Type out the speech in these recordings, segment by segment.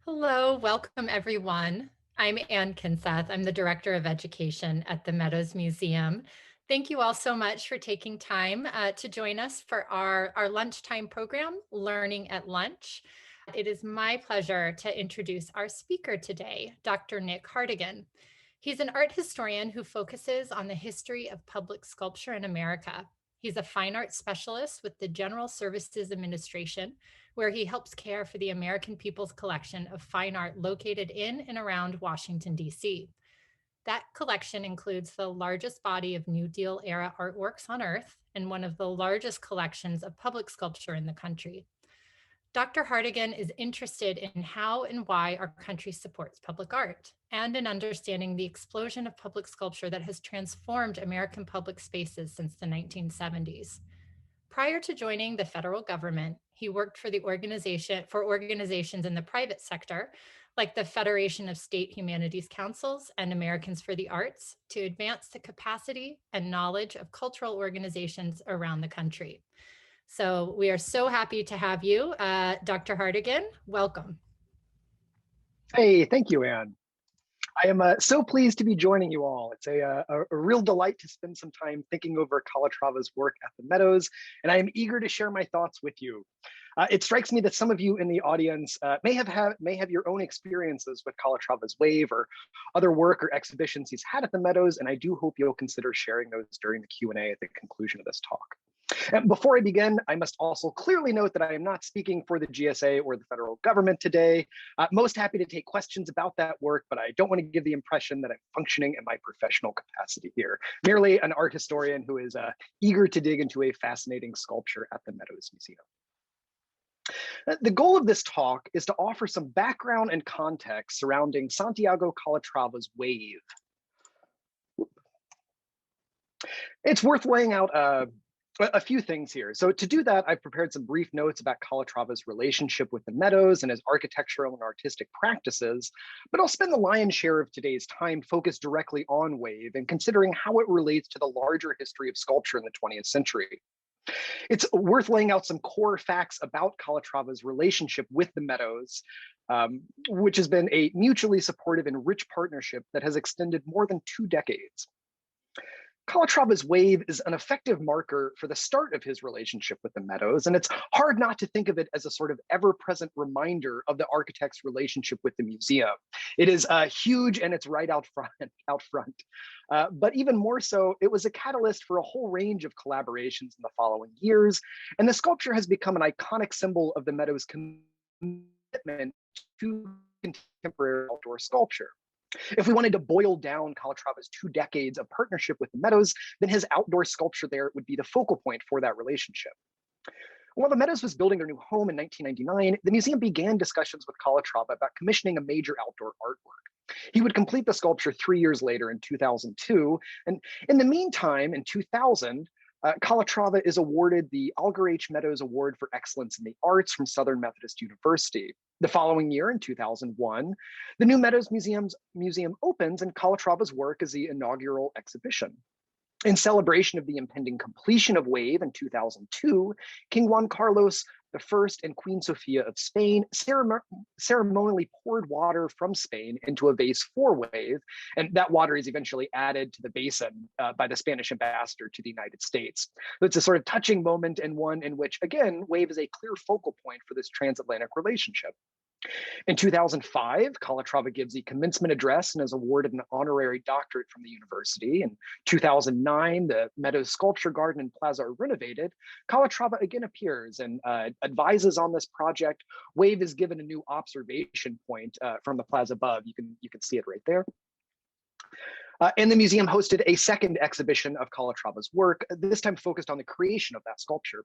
Hello, welcome everyone. I'm Ann Kinseth. I'm the Director of Education at the Meadows Museum. Thank you all so much for taking time to join us for our lunchtime program, Learning at Lunch. It is my pleasure to introduce our speaker today, Dr. Nick Hartigan. He's an art historian who focuses on the history of public sculpture in America. He's a fine arts specialist with the General Services Administration, where he helps care for the American people's collection of fine art located in and around Washington, D.C. That collection includes the largest body of New Deal era artworks on Earth and one of the largest collections of public sculpture in the country. Dr. Hartigan is interested in how and why our country supports public art and in understanding the explosion of public sculpture that has transformed American public spaces since the 1970s. Prior to joining the federal government, he worked for organizations in the private sector, like the Federation of State Humanities Councils and Americans for the Arts, to advance the capacity and knowledge of cultural organizations around the country. So we are so happy to have you, Dr. Hartigan. Welcome. Hey, thank you, Anne. I am so pleased to be joining you all. It's a real delight to spend some time thinking over Calatrava's work at the Meadows, and I am eager to share my thoughts with you. It strikes me that some of you in the audience may have your own experiences with Calatrava's Wave or other work or exhibitions he's had at the Meadows, and I do hope you'll consider sharing those during the Q&A at the conclusion of this talk. And before I begin, I must also clearly note that I am not speaking for the GSA or the federal government today. Most happy to take questions about that work, but I don't want to give the impression that I'm functioning in my professional capacity here. Merely an art historian who is eager to dig into a fascinating sculpture at the Meadows Museum. The goal of this talk is to offer some background and context surrounding Santiago Calatrava's Wave. It's worth laying out a few things here. So to do that, I've prepared some brief notes about Calatrava's relationship with the Meadows and his architectural and artistic practices, but I'll spend the lion's share of today's time focused directly on Wave and considering how it relates to the larger history of sculpture in the 20th century. It's worth laying out some core facts about Calatrava's relationship with the Meadows, which has been a mutually supportive and rich partnership that has extended more than 2 decades. Calatrava's Wave is an effective marker for the start of his relationship with the Meadows, and it's hard not to think of it as a sort of ever-present reminder of the architect's relationship with the museum. It is huge and it's right out front. But even more so, it was a catalyst for a whole range of collaborations in the following years, and the sculpture has become an iconic symbol of the Meadows' commitment to contemporary outdoor sculpture. If we wanted to boil down Calatrava's 2 decades of partnership with the Meadows, then his outdoor sculpture there would be the focal point for that relationship. While the Meadows was building their new home in 1999, the museum began discussions with Calatrava about commissioning a major outdoor artwork. He would complete the sculpture 3 years later in 2002, and in the meantime, in 2000, Calatrava is awarded the Alger H. Meadows Award for Excellence in the Arts from Southern Methodist University. The following year, in 2001, the new Meadows Museum opens and Calatrava's work is the inaugural exhibition. In celebration of the impending completion of Wave in 2002, King Juan Carlos I and Queen Sofia of Spain ceremonially poured water from Spain into a vase for Wave, and that water is eventually added to the basin by the Spanish ambassador to the United States. So it's a sort of touching moment and one in which, again, Wave is a clear focal point for this transatlantic relationship. In 2005, Calatrava gives the commencement address and is awarded an honorary doctorate from the university. In 2009, the Meadows Sculpture Garden and Plaza are renovated. Calatrava again appears and advises on this project. Wave is given a new observation point from the plaza above. You can see it right there. And the museum hosted a second exhibition of Calatrava's work, this time focused on the creation of that sculpture.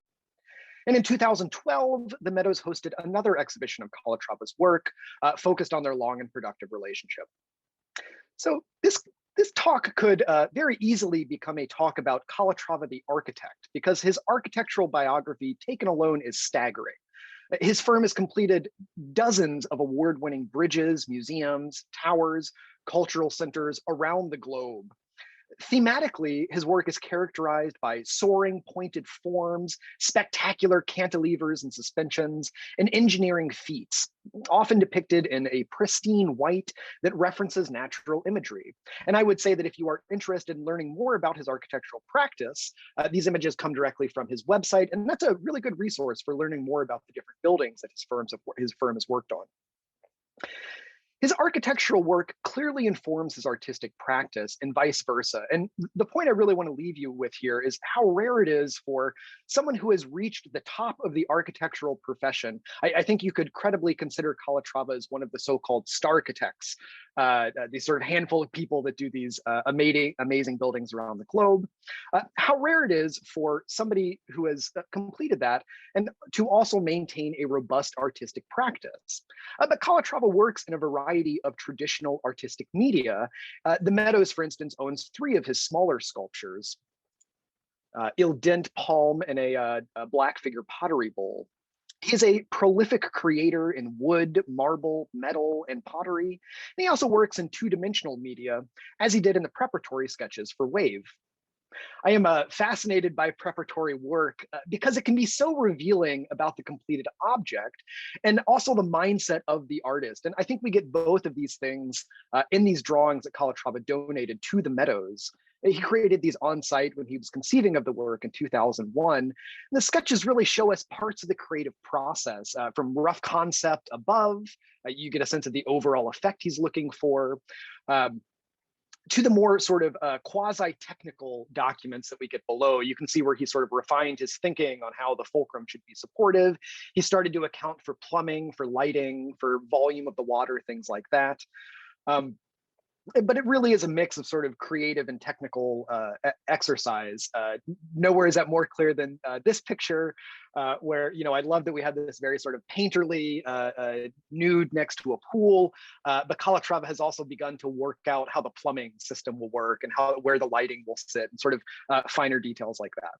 And in 2012, the Meadows hosted another exhibition of Calatrava's work focused on their long and productive relationship. So this talk could very easily become a talk about Calatrava the architect, because his architectural biography taken alone is staggering. His firm has completed dozens of award-winning bridges, museums, towers, cultural centers around the globe. Thematically, his work is characterized by soaring pointed forms, spectacular cantilevers and suspensions, and engineering feats, often depicted in a pristine white that references natural imagery. And I would say that if you are interested in learning more about his architectural practice, these images come directly from his website, and that's a really good resource for learning more about the different buildings that his firm has worked on. His architectural work clearly informs his artistic practice and vice versa. And the point I really want to leave you with here is how rare it is for someone who has reached the top of the architectural profession. I think you could credibly consider Calatrava as one of the so-called star architects, these sort of handful of people that do these amazing buildings around the globe. How rare it is for somebody who has completed that and to also maintain a robust artistic practice. But Calatrava works in a variety of traditional artistic media. The Meadows, for instance, owns 3 of his smaller sculptures, Il Dent Palm and a black figure pottery bowl. He's a prolific creator in wood, marble, metal, and pottery. And he also works in 2-dimensional media, as he did in the preparatory sketches for Wave. I am fascinated by preparatory work because it can be so revealing about the completed object and also the mindset of the artist. And I think we get both of these things in these drawings that Calatrava donated to the Meadows. He created these on site when he was conceiving of the work in 2001. And the sketches really show us parts of the creative process from rough concept above. You get a sense of the overall effect he's looking for. To the more sort of quasi-technical documents that we get below, you can see where he sort of refined his thinking on how the fulcrum should be supportive. He started to account for plumbing, for lighting, for volume of the water, things like that. But it really is a mix of sort of creative and technical exercise. Nowhere is that more clear than this picture, where, I love that we had this very sort of painterly nude next to a pool, but Calatrava has also begun to work out how the plumbing system will work and where the lighting will sit and sort of finer details like that.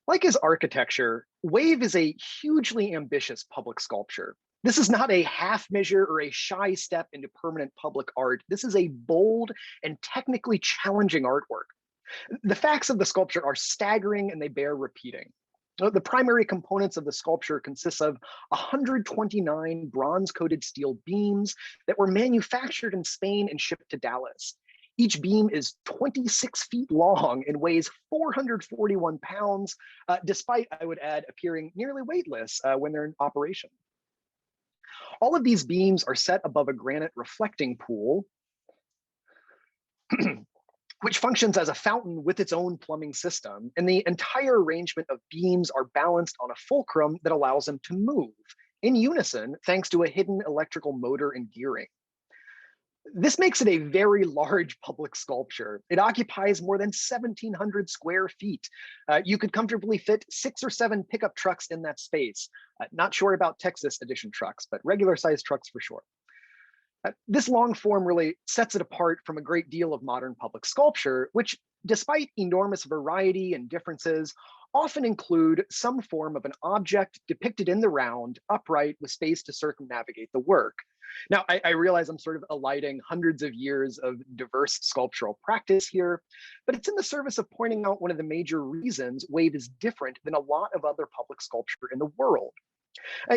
Like his architecture, Wave is a hugely ambitious public sculpture. This is not a half measure or a shy step into permanent public art. This is a bold and technically challenging artwork. The facts of the sculpture are staggering and they bear repeating. The primary components of the sculpture consists of 129 bronze-coated steel beams that were manufactured in Spain and shipped to Dallas. Each beam is 26 feet long and weighs 441 pounds, despite, I would add, appearing nearly weightless when they're in operation. All of these beams are set above a granite reflecting pool, which functions as a fountain with its own plumbing system. And the entire arrangement of beams are balanced on a fulcrum that allows them to move in unison, thanks to a hidden electrical motor and gearing. This makes it a very large public sculpture. It occupies more than 1,700 square feet. You could comfortably fit 6 or 7 pickup trucks in that space. Not sure about Texas edition trucks, but regular sized trucks for sure. This long form really sets it apart from a great deal of modern public sculpture, which, despite enormous variety and differences, often include some form of an object depicted in the round, upright, with space to circumnavigate the work. Now, I realize I'm sort of alighting hundreds of years of diverse sculptural practice here, but it's in the service of pointing out one of the major reasons Wave is different than a lot of other public sculpture in the world.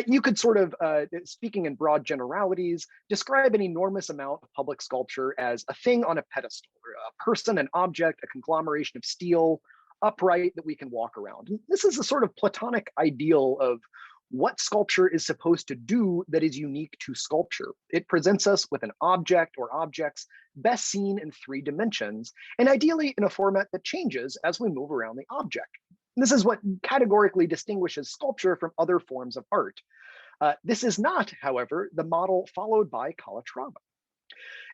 You could sort of, speaking in broad generalities, describe an enormous amount of public sculpture as a thing on a pedestal, or a person, an object, a conglomeration of steel, upright that we can walk around. And this is a sort of Platonic ideal of what sculpture is supposed to do that is unique to sculpture. It presents us with an object or objects best seen in 3 dimensions, and ideally in a format that changes as we move around the object. And this is what categorically distinguishes sculpture from other forms of art. This is not, however, the model followed by Calatrava.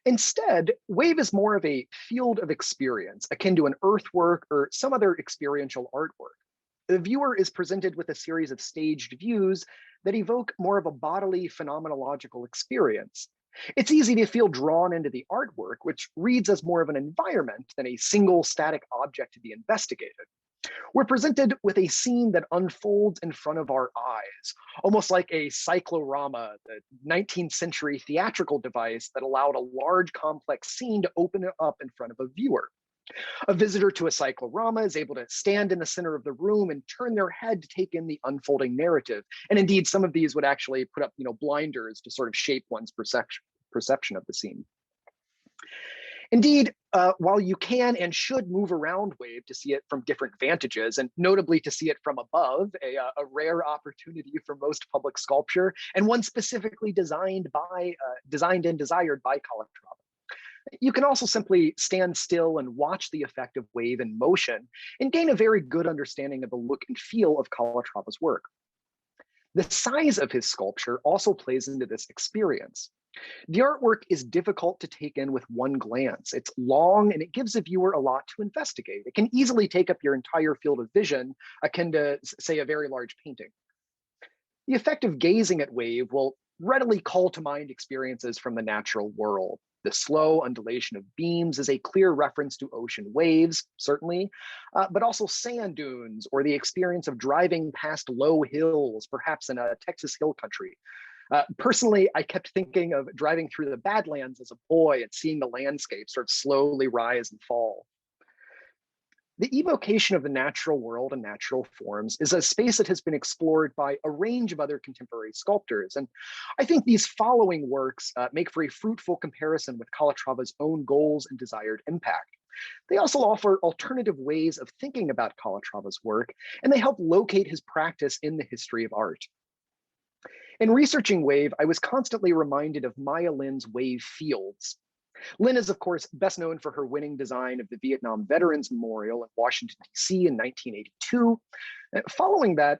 Instead, Wave is more of a field of experience, akin to an earthwork or some other experiential artwork. The viewer is presented with a series of staged views that evoke more of a bodily phenomenological experience. It's easy to feel drawn into the artwork, which reads as more of an environment than a single static object to be investigated. We're presented with a scene that unfolds in front of our eyes, almost like a cyclorama, the 19th century theatrical device that allowed a large, complex scene to open up in front of a viewer. A visitor to a cyclorama is able to stand in the center of the room and turn their head to take in the unfolding narrative. And indeed, some of these would actually put up, blinders to sort of shape one's perception of the scene. Indeed, while you can and should move around Wave to see it from different vantages, and notably to see it from above, a rare opportunity for most public sculpture, and one specifically designed and desired by Calatrava. You can also simply stand still and watch the effect of wave in motion and gain a very good understanding of the look and feel of Calatrava's work. The size of his sculpture also plays into this experience. The artwork is difficult to take in with one glance. It's long and it gives the viewer a lot to investigate. It can easily take up your entire field of vision, akin to, say, a very large painting. The effect of gazing at wave will readily call to mind experiences from the natural world. The slow undulation of beams is a clear reference to ocean waves, certainly, but also sand dunes or the experience of driving past low hills, perhaps in a Texas hill country. Personally, I kept thinking of driving through the Badlands as a boy and seeing the landscape sort of slowly rise and fall. The evocation of the natural world and natural forms is a space that has been explored by a range of other contemporary sculptors. And I think these following works make for a fruitful comparison with Calatrava's own goals and desired impact. They also offer alternative ways of thinking about Calatrava's work, and they help locate his practice in the history of art. In researching Wave, I was constantly reminded of Maya Lin's Wayfields. Lin is, of course, best known for her winning design of the Vietnam Veterans Memorial in Washington, D.C. in 1982. Following that,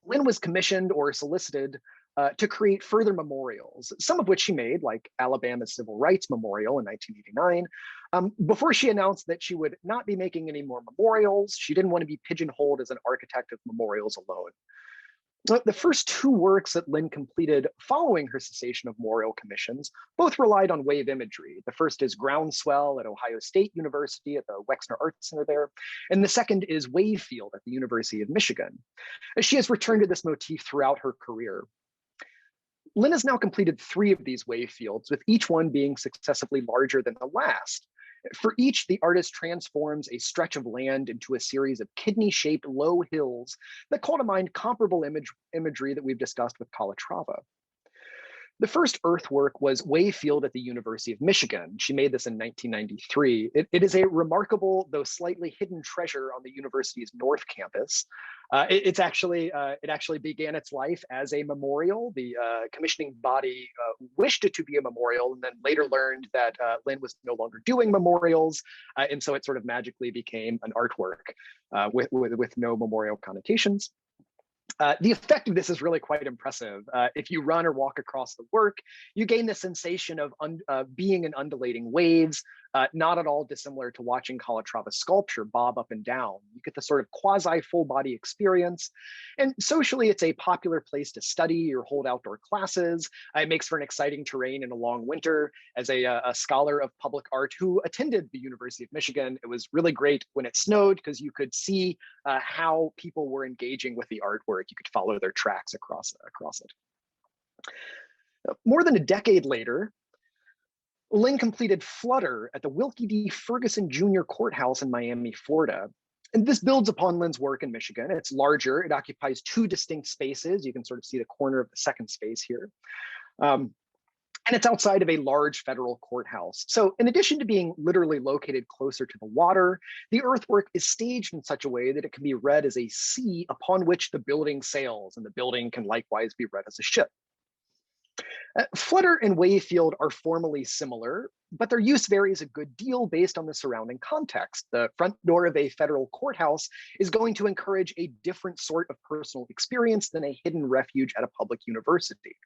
Lin was commissioned or solicited to create further memorials, some of which she made, like Alabama's Civil Rights Memorial in 1989. Before she announced that she would not be making any more memorials, she didn't want to be pigeonholed as an architect of memorials alone. The first two works that Lin completed following her cessation of memorial commissions both relied on wave imagery. The first is Groundswell at Ohio State University at the Wexner Art Center there, and the second is Wayfield at the University of Michigan. She has returned to this motif throughout her career. Lin has now completed 3 of these Wayfields, with each one being successively larger than the last. For each, the artist transforms a stretch of land into a series of kidney-shaped low hills that call to mind comparable imagery that we've discussed with Calatrava. The first earthwork was Wayfield at the University of Michigan. She made this in 1993. It is a remarkable, though slightly hidden treasure on the university's North Campus. It actually began its life as a memorial. The commissioning body wished it to be a memorial, and then later learned that Lin was no longer doing memorials, and so it sort of magically became an artwork with no memorial connotations. The effect of this is really quite impressive. If you run or walk across the work, you gain the sensation of being in undulating waves, not at all dissimilar to watching Calatrava's sculpture bob up and down. You get the sort of quasi full body experience. And socially, it's a popular place to study or hold outdoor classes. It makes for an exciting terrain in a long winter. As a scholar of public art who attended the University of Michigan, it was really great when it snowed because you could see how people were engaging with the artwork. You could follow their tracks across it. More than a decade later, Lin completed Flutter at the Wilkie D. Ferguson Jr. Courthouse in Miami, Florida. And this builds upon Lin's work in Michigan. It's larger. It occupies 2 distinct spaces. You can sort of see the corner of the second space here. And it's outside of a large federal courthouse. So in addition to being literally located closer to the water, the earthwork is staged in such a way that it can be read as a sea upon which the building sails, and the building can likewise be read as a ship. Flutter and Wayfield are formally similar, but their use varies a good deal based on the surrounding context. The front door of a federal courthouse is going to encourage a different sort of personal experience than a hidden refuge at a public university.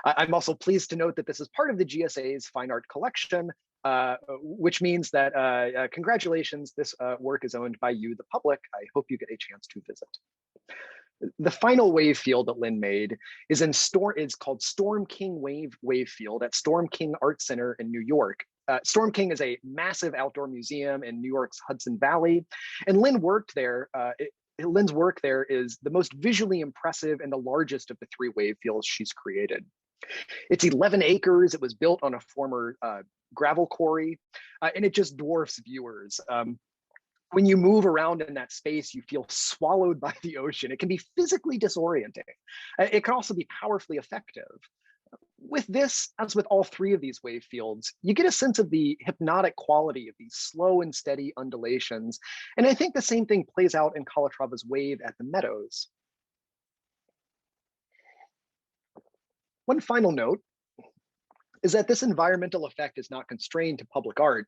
I'm also pleased to note that this is part of the GSA's fine art collection, which means that congratulations, this work is owned by you, the public. I hope you get a chance to visit. The final Wayfield that Lin made is called Storm King Wayfield at Storm King Art Center in New York. Storm King is a massive outdoor museum in New York's Hudson Valley, and Lynn worked there. Lynn's work there is the most visually impressive and the largest of the three wave fields she's created. It's 11 acres. It was built on a former gravel quarry, and it just dwarfs viewers. When you move around in that space, you feel swallowed by the ocean. It can be physically disorienting. It can also be powerfully effective. With this, as with all three of these wave fields, you get a sense of the hypnotic quality of these slow and steady undulations. And I think the same thing plays out in Calatrava's wave at the Meadows. One final note is that this environmental effect is not constrained to public art.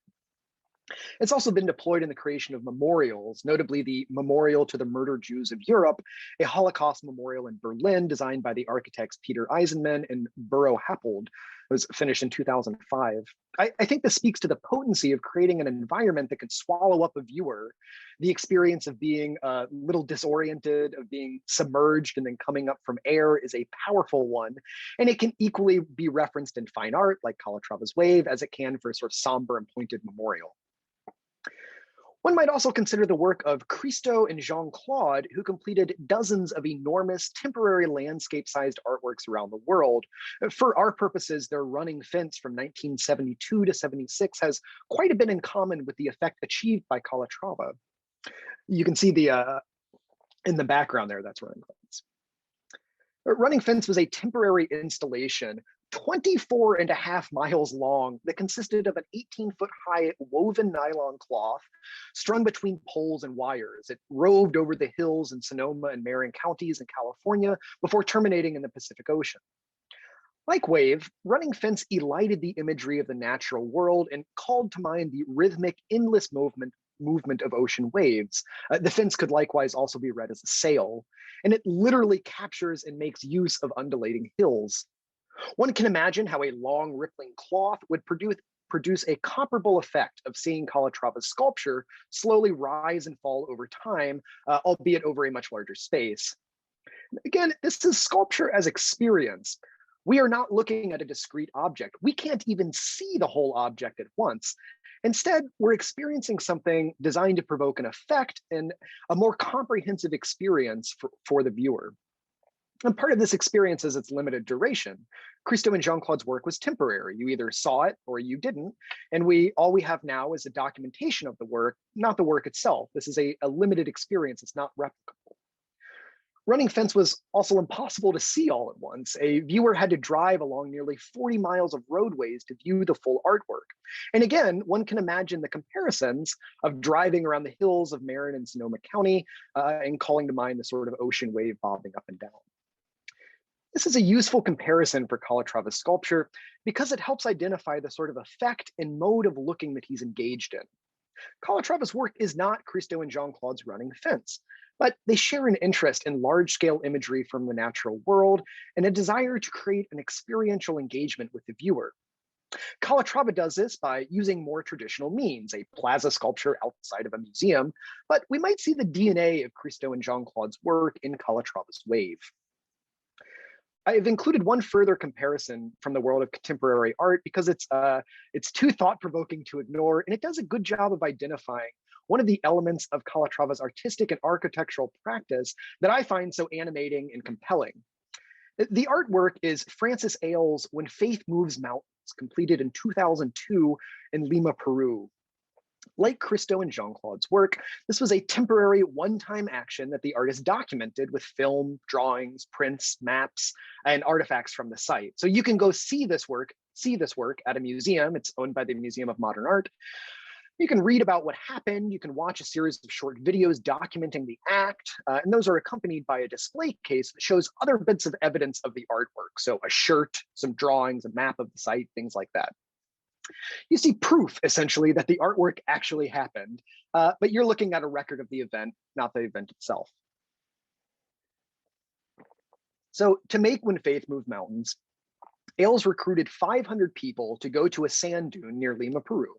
It's also been deployed in the creation of memorials, notably the Memorial to the Murdered Jews of Europe, a Holocaust memorial in Berlin designed by the architects Peter Eisenman and Burro Happold. It was finished in 2005. I think this speaks to the potency of creating an environment that can swallow up a viewer. The experience of being a little disoriented, of being submerged and then coming up from air is a powerful one. And it can equally be referenced in fine art like Calatrava's Wave as it can for a sort of somber and pointed memorial. One might also consider the work of Christo and Jean-Claude, who completed dozens of enormous temporary landscape-sized artworks around the world. For our purposes, their running fence from 1972 to 76 has quite a bit in common with the effect achieved by Calatrava. You can see in the background there, that's running fence. Running Fence was a temporary installation 24.5 miles long that consisted of an 18-foot high woven nylon cloth strung between poles and wires. It roved over the hills in Sonoma and Marin counties in California before terminating in the Pacific Ocean. Like Wave, Running Fence elided the imagery of the natural world and called to mind the rhythmic, endless movement of ocean waves. The fence could likewise also be read as a sail, and it literally captures and makes use of undulating hills. One can imagine how a long rippling cloth would produce a comparable effect of seeing Calatrava's sculpture slowly rise and fall over time, albeit over a much larger space. Again, this is sculpture as experience. We are not looking at a discrete object. We can't even see the whole object at once. Instead, we're experiencing something designed to provoke an effect and a more comprehensive experience for the viewer. And part of this experience is its limited duration. Christo and Jean-Claude's work was temporary. You either saw it or you didn't. And all we have now is a documentation of the work, not the work itself. This is a limited experience. It's not replicable. Running Fence was also impossible to see all at once. A viewer had to drive along nearly 40 miles of roadways to view the full artwork. And again, one can imagine the comparisons of driving around the hills of Marin and Sonoma County and calling to mind the sort of ocean wave bobbing up and down. This is a useful comparison for Calatrava's sculpture because it helps identify the sort of effect and mode of looking that he's engaged in. Calatrava's work is not Christo and Jean-Claude's Running Fence, but they share an interest in large-scale imagery from the natural world and a desire to create an experiential engagement with the viewer. Calatrava does this by using more traditional means, a plaza sculpture outside of a museum, but we might see the DNA of Christo and Jean-Claude's work in Calatrava's Wave. I've included one further comparison from the world of contemporary art because it's too thought-provoking to ignore, and it does a good job of identifying one of the elements of Calatrava's artistic and architectural practice that I find so animating and compelling. The artwork is Francis Ailes' When Faith Moves Mountains, completed in 2002 in Lima, Peru. Like Christo and Jean-Claude's work, this was a temporary one-time action that the artist documented with film, drawings, prints, maps, and artifacts from the site. So you can go see this work at a museum. It's owned by the Museum of Modern Art. You can read about what happened. You can watch a series of short videos documenting the act, and those are accompanied by a display case that shows other bits of evidence of the artwork. So a shirt, some drawings, a map of the site, things like that. You see proof, essentially, that the artwork actually happened, but you're looking at a record of the event, not the event itself. So to make When Faith Moved Mountains, Ailes recruited 500 people to go to a sand dune near Lima, Peru.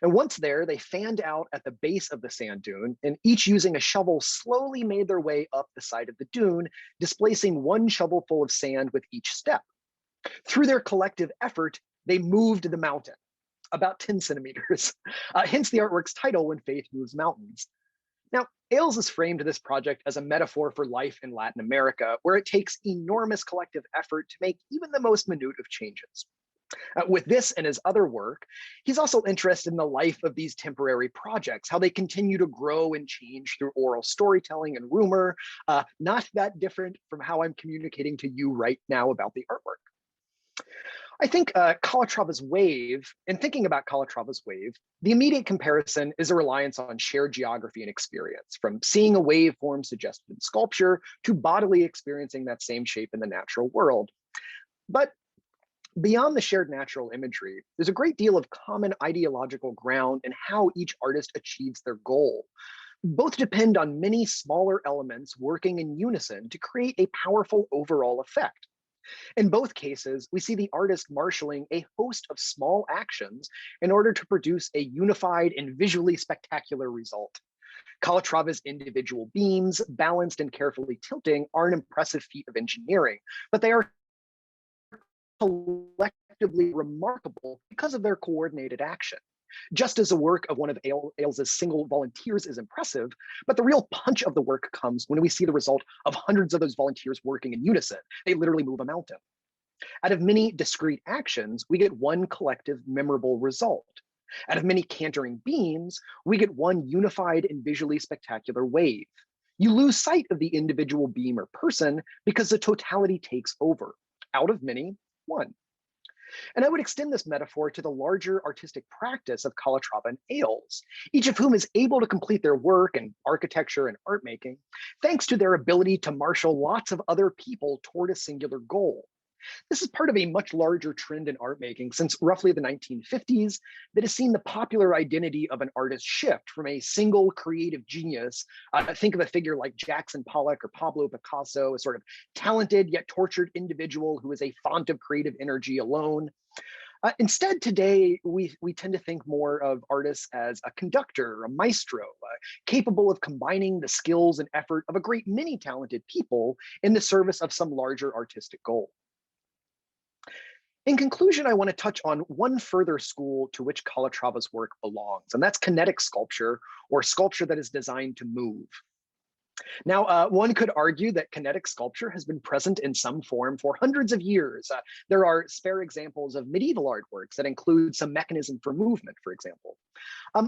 And once there, they fanned out at the base of the sand dune, and each using a shovel slowly made their way up the side of the dune, displacing one shovelful of sand with each step. Through their collective effort, they moved the mountain. about 10 centimeters. Hence the artwork's title, When Faith Moves Mountains. Now, Ailes has framed this project as a metaphor for life in Latin America, where it takes enormous collective effort to make even the most minute of changes. With this and his other work, he's also interested in the life of these temporary projects, how they continue to grow and change through oral storytelling and rumor, not that different from how I'm communicating to you right now about the artwork. I think Calatrava's wave, in thinking about Calatrava's wave, the immediate comparison is a reliance on shared geography and experience, from seeing a waveform suggested in sculpture to bodily experiencing that same shape in the natural world. But beyond the shared natural imagery, there's a great deal of common ideological ground in how each artist achieves their goal. Both depend on many smaller elements working in unison to create a powerful overall effect. In both cases, we see the artist marshaling a host of small actions in order to produce a unified and visually spectacular result. Calatrava's individual beams, balanced and carefully tilting, are an impressive feat of engineering, but they are collectively remarkable because of their coordinated action. Just as the work of one of Ailes's single volunteers is impressive, but the real punch of the work comes when we see the result of hundreds of those volunteers working in unison. They literally move a mountain. Out of many discrete actions, we get one collective memorable result. Out of many cantering beams, we get one unified and visually spectacular wave. You lose sight of the individual beam or person because the totality takes over. Out of many, one. And I would extend this metaphor to the larger artistic practice of Calatrava and Ailes, each of whom is able to complete their work in architecture and art making, thanks to their ability to marshal lots of other people toward a singular goal. This is part of a much larger trend in art making since roughly the 1950s that has seen the popular identity of an artist shift from a single creative genius. Think of a figure like Jackson Pollock or Pablo Picasso, a sort of talented yet tortured individual who is a font of creative energy alone. Instead, today, we tend to think more of artists as a conductor, a maestro, capable of combining the skills and effort of a great many talented people in the service of some larger artistic goal. In conclusion, I want to touch on one further school to which Calatrava's work belongs, and that's kinetic sculpture, or sculpture that is designed to move. Now, one could argue that kinetic sculpture has been present in some form for hundreds of years. There are spare examples of medieval artworks that include some mechanism for movement, for example.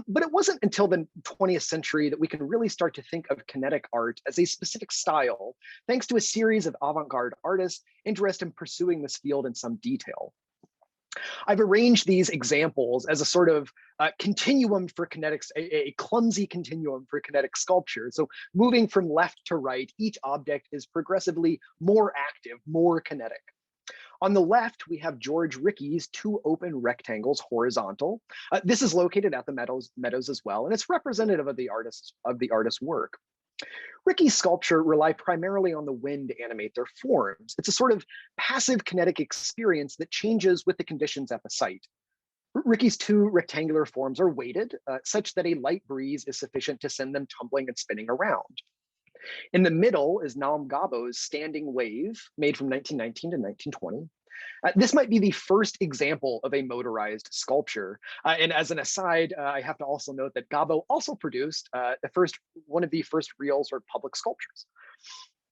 But it wasn't until the 20th century that we can really start to think of kinetic art as a specific style, thanks to a series of avant-garde artists interested in pursuing this field in some detail. I've arranged these examples as a sort of continuum for kinetics, a clumsy continuum for kinetic sculpture. So moving from left to right, each object is progressively more active, more kinetic. On the left, we have George Rickey's two open rectangles horizontal. This is located at the Meadows as well, and it's representative of the artist's work. Rickey's sculpture rely primarily on the wind to animate their forms. It's a sort of passive kinetic experience that changes with the conditions at the site. Rickey's two rectangular forms are weighted such that a light breeze is sufficient to send them tumbling and spinning around. In the middle is Naum Gabo's standing wave, made from 1919 to 1920. This might be the first example of a motorized sculpture. And as an aside, I have to also note that Gabo also produced one of the first real sort of public sculptures.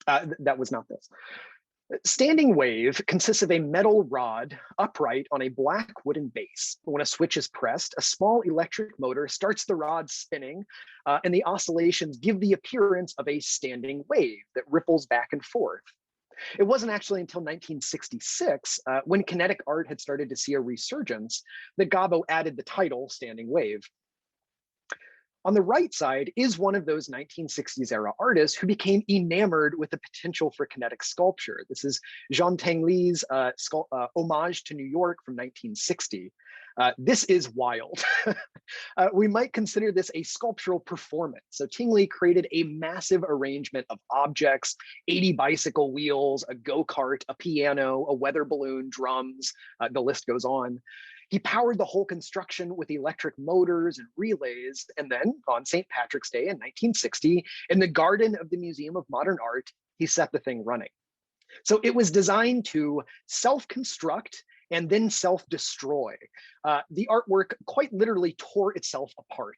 That was not this. Standing wave consists of a metal rod upright on a black wooden base. When a switch is pressed, a small electric motor starts the rod spinning, and the oscillations give the appearance of a standing wave that ripples back and forth. It wasn't actually until 1966, when kinetic art had started to see a resurgence, that Gabo added the title Standing Wave. On the right side is one of those 1960s era artists who became enamored with the potential for kinetic sculpture. This is Jean Tinguely's Homage to New York from 1960. This is wild. We might consider this a sculptural performance. So Tinguely created a massive arrangement of objects, 80 bicycle wheels, a go-kart, a piano, a weather balloon, drums, the list goes on. He powered the whole construction with electric motors and relays. And then on St. Patrick's Day in 1960, in the garden of the Museum of Modern Art, he set the thing running. So it was designed to self-construct and then self-destroy. The artwork quite literally tore itself apart,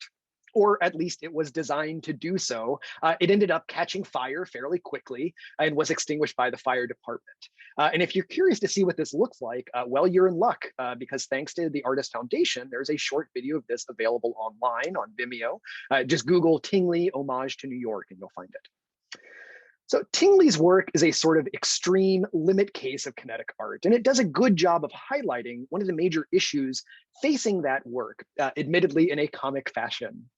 or at least it was designed to do so. It ended up catching fire fairly quickly and was extinguished by the fire department. And if you're curious to see what this looks like, well, you're in luck, because thanks to the Artist Foundation, there's a short video of this available online on Vimeo. Just Google Tingley Homage to New York and you'll find it. So Tingley's work is a sort of extreme limit case of kinetic art, and it does a good job of highlighting one of the major issues facing that work, admittedly in a comic fashion.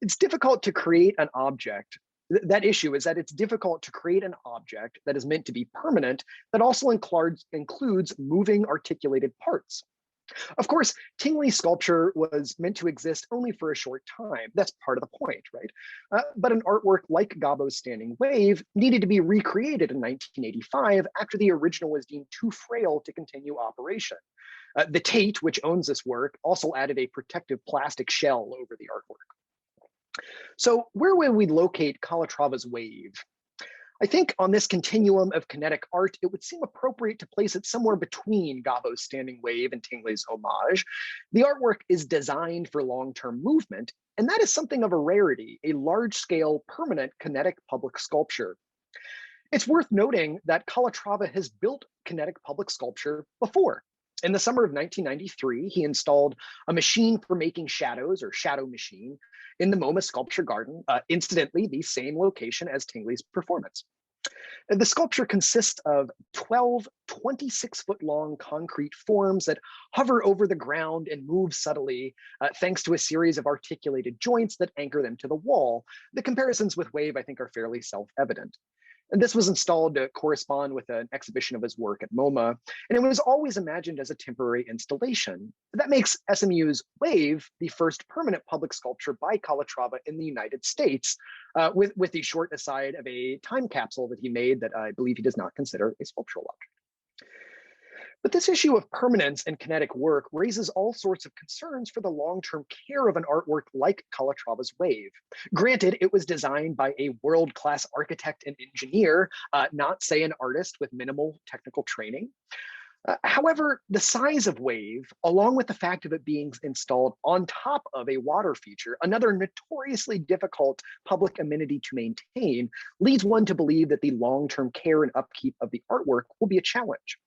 It's difficult to create an object. That issue is that it's difficult to create an object that is meant to be permanent that also includes moving articulated parts. Of course, Tingley's sculpture was meant to exist only for a short time. That's part of the point, right? But an artwork like Gobbo's Standing Wave needed to be recreated in 1985 after the original was deemed too frail to continue operation. The Tate, which owns this work, also added a protective plastic shell over the artwork. So where would we locate Calatrava's Wave? I think on this continuum of kinetic art, it would seem appropriate to place it somewhere between Gobbo's Standing Wave and Tingley's Homage. The artwork is designed for long-term movement, and that is something of a rarity, a large-scale, permanent kinetic public sculpture. It's worth noting that Calatrava has built kinetic public sculpture before. In the summer of 1993, he installed a machine for making shadows, or shadow machine, in the MoMA Sculpture Garden, incidentally, the same location as Tingley's performance. The sculpture consists of 12 26-foot-long concrete forms that hover over the ground and move subtly, thanks to a series of articulated joints that anchor them to the wall. The comparisons with Wave, I think, are fairly self-evident. And this was installed to correspond with an exhibition of his work at MoMA, and it was always imagined as a temporary installation. That makes SMU's Wave the first permanent public sculpture by Calatrava in the United States, with the short aside of a time capsule that he made that I believe he does not consider a sculptural object. But this issue of permanence and kinetic work raises all sorts of concerns for the long-term care of an artwork like Calatrava's Wave. Granted, it was designed by a world-class architect and engineer, not, say, an artist with minimal technical training. However, the size of Wave, along with the fact of it being installed on top of a water feature, another notoriously difficult public amenity to maintain, leads one to believe that the long-term care and upkeep of the artwork will be a challenge.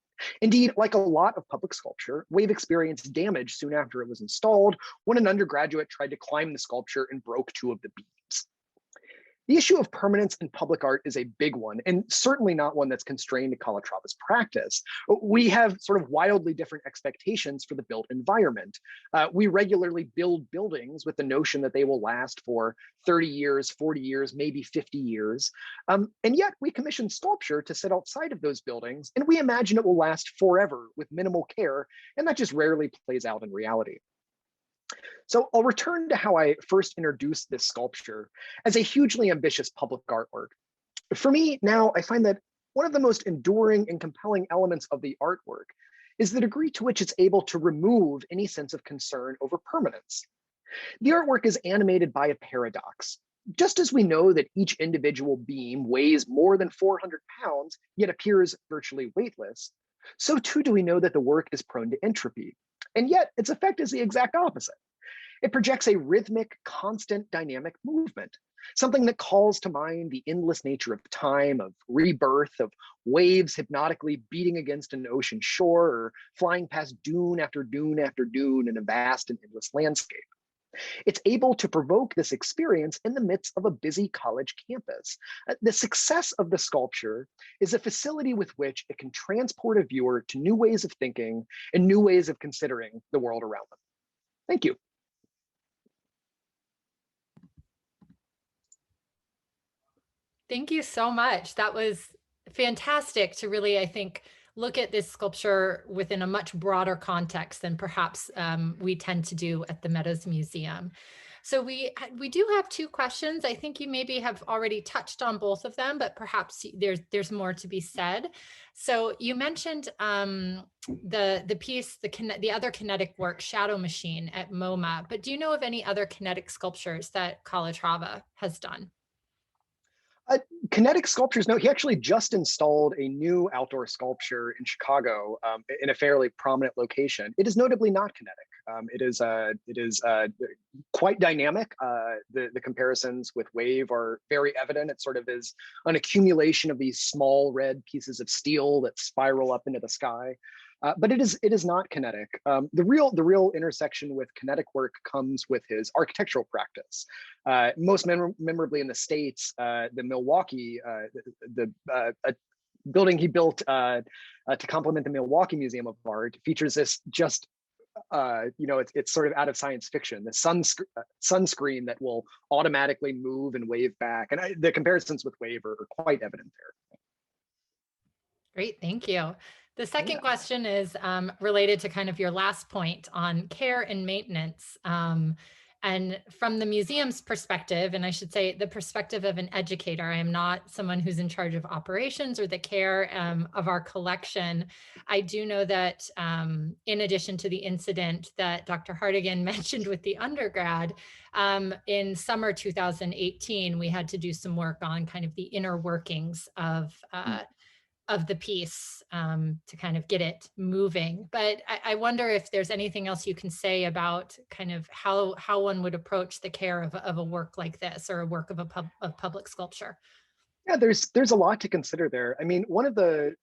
Indeed, like a lot of public sculpture, Wave experienced damage soon after it was installed when an undergraduate tried to climb the sculpture and broke two of the beams. The issue of permanence in public art is a big one, and certainly not one that's constrained to Calatrava's practice. We have sort of wildly different expectations for the built environment. We regularly build buildings with the notion that they will last for 30 years, 40 years, maybe 50 years. And yet we commission sculpture to sit outside of those buildings, and we imagine it will last forever with minimal care, and that just rarely plays out in reality. So I'll return to how I first introduced this sculpture as a hugely ambitious public artwork. For me now, I find that one of the most enduring and compelling elements of the artwork is the degree to which it's able to remove any sense of concern over permanence. The artwork is animated by a paradox. Just as we know that each individual beam weighs more than 400 pounds, yet appears virtually weightless, so too do we know that the work is prone to entropy. And yet its effect is the exact opposite. It projects a rhythmic, constant dynamic movement, something that calls to mind the endless nature of time, of rebirth, of waves hypnotically beating against an ocean shore, or flying past dune after dune after dune in a vast and endless landscape. It's able to provoke this experience in the midst of a busy college campus. The success of the sculpture is a facility with which it can transport a viewer to new ways of thinking and new ways of considering the world around them. Thank you. Thank you so much. That was fantastic to really, I think, look at this sculpture within a much broader context than perhaps we tend to do at the Meadows Museum. So we do have two questions. I think you maybe have already touched on both of them, but perhaps there's more to be said. So you mentioned the piece, the other kinetic work, Shadow Machine at MoMA, but do you know of any other kinetic sculptures that Calatrava has done? Uh, Kinetic Sculptures, no, he actually just installed a new outdoor sculpture in Chicago in a fairly prominent location. It is notably not kinetic. It is quite dynamic. The comparisons with Wave are very evident. It sort of is an accumulation of these small red pieces of steel that spiral up into the sky. But it is not kinetic. The real intersection with kinetic work comes with his architectural practice. Most memorably in the States, the Milwaukee, a building he built to complement the Milwaukee Museum of Art features this just it's sort of out of science fiction. The sunscreen that will automatically move and wave back, and the comparisons with Wave are quite evident there. Great, thank you. The second Yeah. question is related to kind of your last point on care and maintenance. And from the museum's perspective, and I should say the perspective of an educator, I am not someone who's in charge of operations or the care of our collection. I do know that in addition to the incident that Dr. Hartigan mentioned with the undergrad, in summer 2018, we had to do some work on kind of the inner workings of the piece to kind of get it moving. But I wonder if there's anything else you can say about kind of how one would approach the care of a work like this, or a work of of public sculpture. Yeah, there's a lot to consider there. I mean, one of the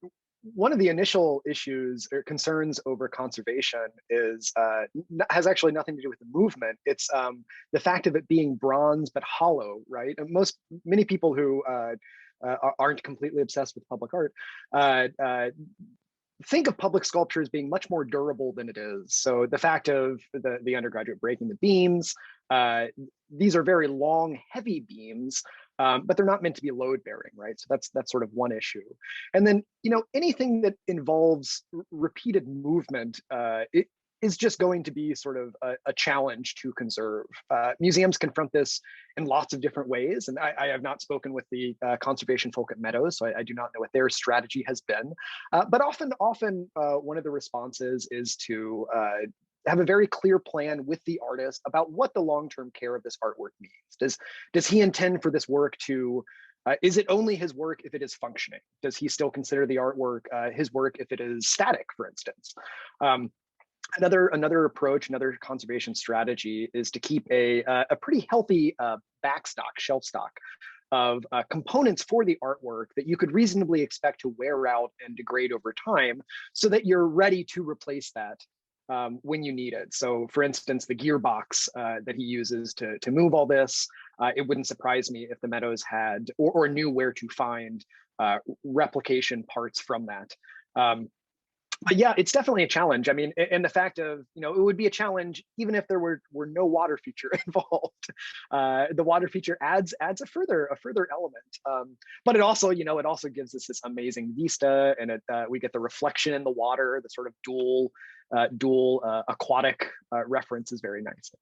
initial issues or concerns over conservation has actually nothing to do with the movement. It's the fact of it being bronze but hollow, right? And many people who aren't completely obsessed with public art think of public sculpture as being much more durable than it is. So the fact of the undergraduate breaking the beams, these are very long, heavy beams, but they're not meant to be load bearing, right? So that's sort of one issue. And then anything that involves repeated movement, it is just going to be sort of a challenge to conserve. Museums confront this in lots of different ways, and I have not spoken with the conservation folk at Meadows, so I do not know what their strategy has been. But often, one of the responses is to have a very clear plan with the artist about what the long-term care of this artwork means. Does he intend for this work to is it only his work if it is functioning? Does he still consider the artwork his work if it is static, for instance? Another approach, another conservation strategy is to keep a pretty healthy backstock, shelf stock of components for the artwork that you could reasonably expect to wear out and degrade over time, so that you're ready to replace that when you need it. So, for instance, the gearbox that he uses to move all this, it wouldn't surprise me if the Meadows had or knew where to find replication parts from that. But yeah, it's definitely a challenge. I mean, and the fact of, it would be a challenge even if there were no water feature involved. The water feature adds a further element. But it also gives us this amazing vista, and we get the reflection in the water. The sort of dual aquatic reference is very nice, I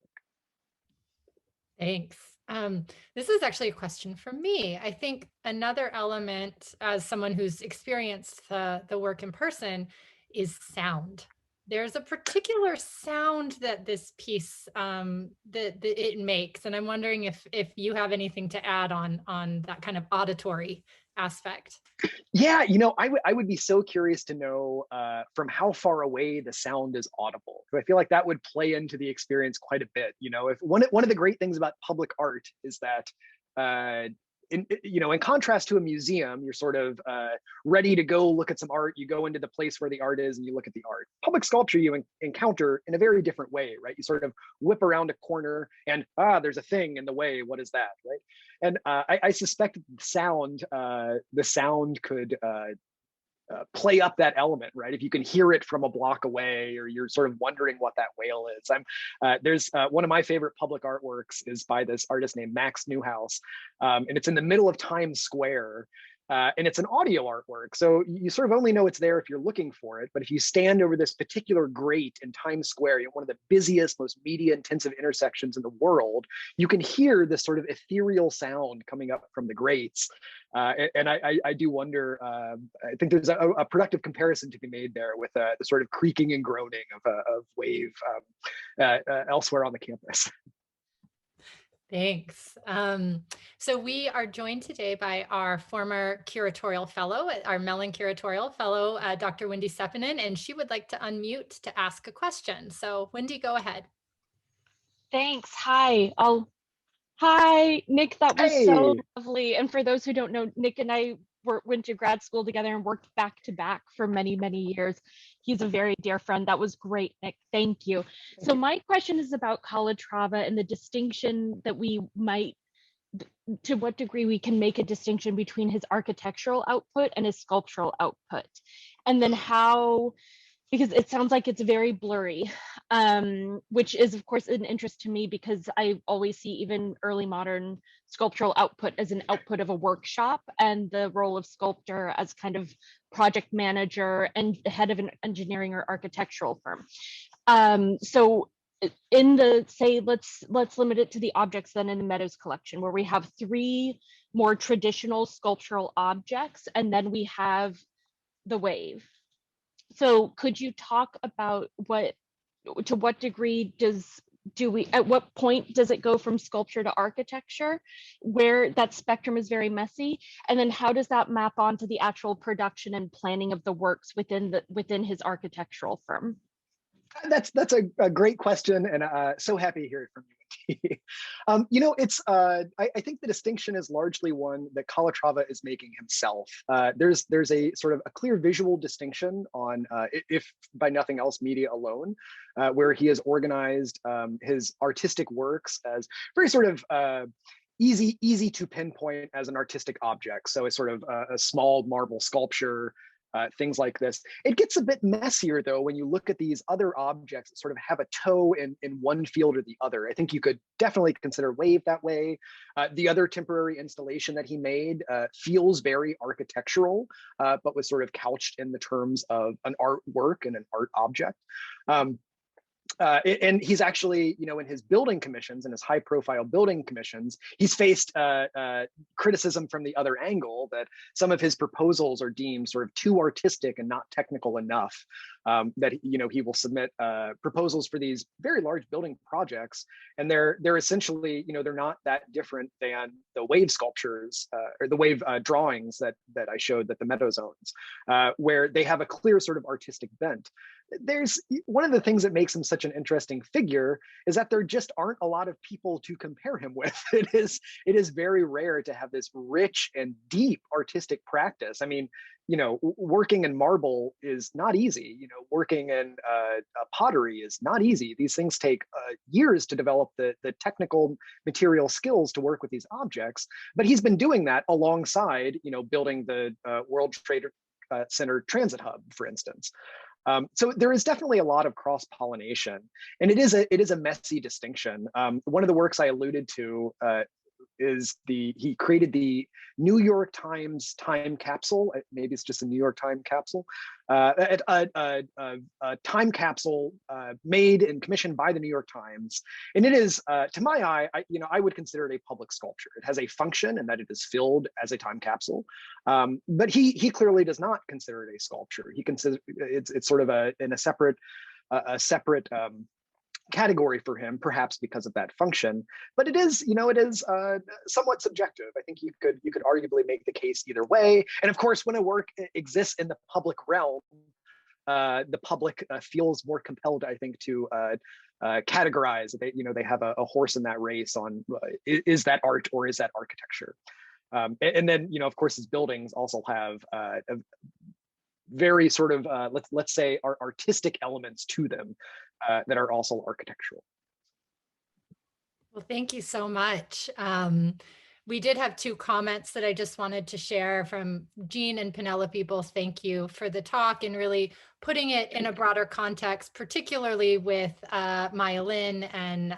think. Thanks. This is actually a question for me. I think another element, as someone who's experienced the work in person, is sound. There's a particular sound that this piece that it makes, and I'm wondering if you have anything to add on that kind of auditory aspect. Yeah, I would be so curious to know from how far away the sound is audible. I feel like that would play into the experience quite a bit. If one of the great things about public art is that in contrast to a museum, you're sort of ready to go look at some art. You go into the place where the art is and you look at the art. Public sculpture you encounter in a very different way, right? You sort of whip around a corner and there's a thing in the way. What is that, right? And I suspect the sound could play up that element, right? If you can hear it from a block away, or you're sort of wondering what that wail is. There's one of my favorite public artworks is by this artist named Max Newhouse, and it's in the middle of Times Square. And it's an audio artwork. So you sort of only know it's there if you're looking for it. But if you stand over this particular grate in Times Square, one of the busiest, most media intensive intersections in the world, you can hear this sort of ethereal sound coming up from the grates. And I do wonder, I think there's a productive comparison to be made there with the sort of creaking and groaning of Wave elsewhere on the campus. Thanks. So we are joined today by our former curatorial fellow, our Mellon curatorial fellow, Dr. Wendy Stepanen, and she would like to unmute to ask a question. So Wendy, go ahead. Thanks. Hi, Nick. That was so Hey, lovely. And for those who don't know, Nick and I went to grad school together and worked back to back for many, many years. He's a very dear friend. That was great, Nick. Thank you. thank So you. my question is about Calatrava and the distinction that we might, to what degree we can make a distinction between his architectural output and his sculptural output. And then how, because it sounds like it's very blurry, which is of course an interest to me because I always see even early modern sculptural output as an output of a workshop and the role of sculptor as kind of project manager and head of an engineering or architectural firm. So in the, say, let's limit it to the objects then in the Meadows collection, where we have three more traditional sculptural objects and then we have the wave. So could you talk about to what degree at what point does it go from sculpture to architecture, where that spectrum is very messy, and then how does that map onto the actual production and planning of the works within his architectural firm? That's a great question, and so happy to hear it from you, Wendy. It's I think the distinction is largely one that Calatrava is making himself. There's a sort of a clear visual distinction on, if by nothing else, media alone, where he has organized his artistic works as very sort of easy to pinpoint as an artistic object. So it's sort of a small marble sculpture, things like this. It gets a bit messier though when you look at these other objects that sort of have a toe in one field or the other. I think you could definitely consider Wave that way. The other temporary installation that he made feels very architectural, but was sort of couched in the terms of an artwork and an art object. And he's actually, in his building commissions and his high profile building commissions, he's faced criticism from the other angle that some of his proposals are deemed sort of too artistic and not technical enough, that, he will submit proposals for these very large building projects. And they're essentially, they're not that different than the wave sculptures or the wave drawings that I showed that the Meadows owns, where they have a clear sort of artistic bent. There's one of the things that makes him such an interesting figure is that there just aren't a lot of people to compare him with. It is very rare to have this rich and deep artistic practice. I mean, working in marble is not easy. Working in pottery is not easy. These things take years to develop the technical material skills to work with these objects. But he's been doing that alongside, building the World Trade Center Transit Hub, for instance. So there is definitely a lot of cross-pollination, and it is a messy distinction. One of the works I alluded to is he created the New York Times time capsule. Maybe it's just a New York Times capsule, a time capsule made and commissioned by the New York Times. And it is, to my eye, I would consider it a public sculpture. It has a function in that it is filled as a time capsule, but he clearly does not consider it a sculpture. He considers it's sort of a separate category for him, perhaps because of that function. But it is somewhat subjective. I think you could arguably make the case either way. And of course, when a work exists in the public realm, the public feels more compelled, I think, to categorize. They have a horse in that race on is that art or is that architecture? And then, of course, his buildings also have a very sort of let's say artistic elements to them that are also architectural. Well, thank you so much. We did have two comments that I just wanted to share from Jean and Penelope. Both thank you for the talk and really putting it in a broader context, particularly with Maya Lin and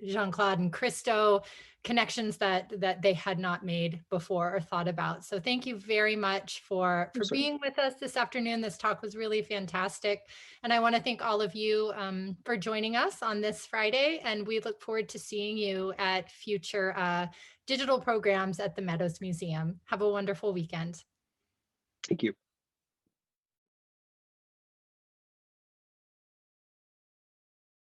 Jean-Claude and Christo, connections that they had not made before or thought about. So thank you very much for being with us this afternoon. This talk was really fantastic. And I want to thank all of you for joining us on this Friday. And we look forward to seeing you at future digital programs at the Meadows Museum. Have a wonderful weekend. Thank you.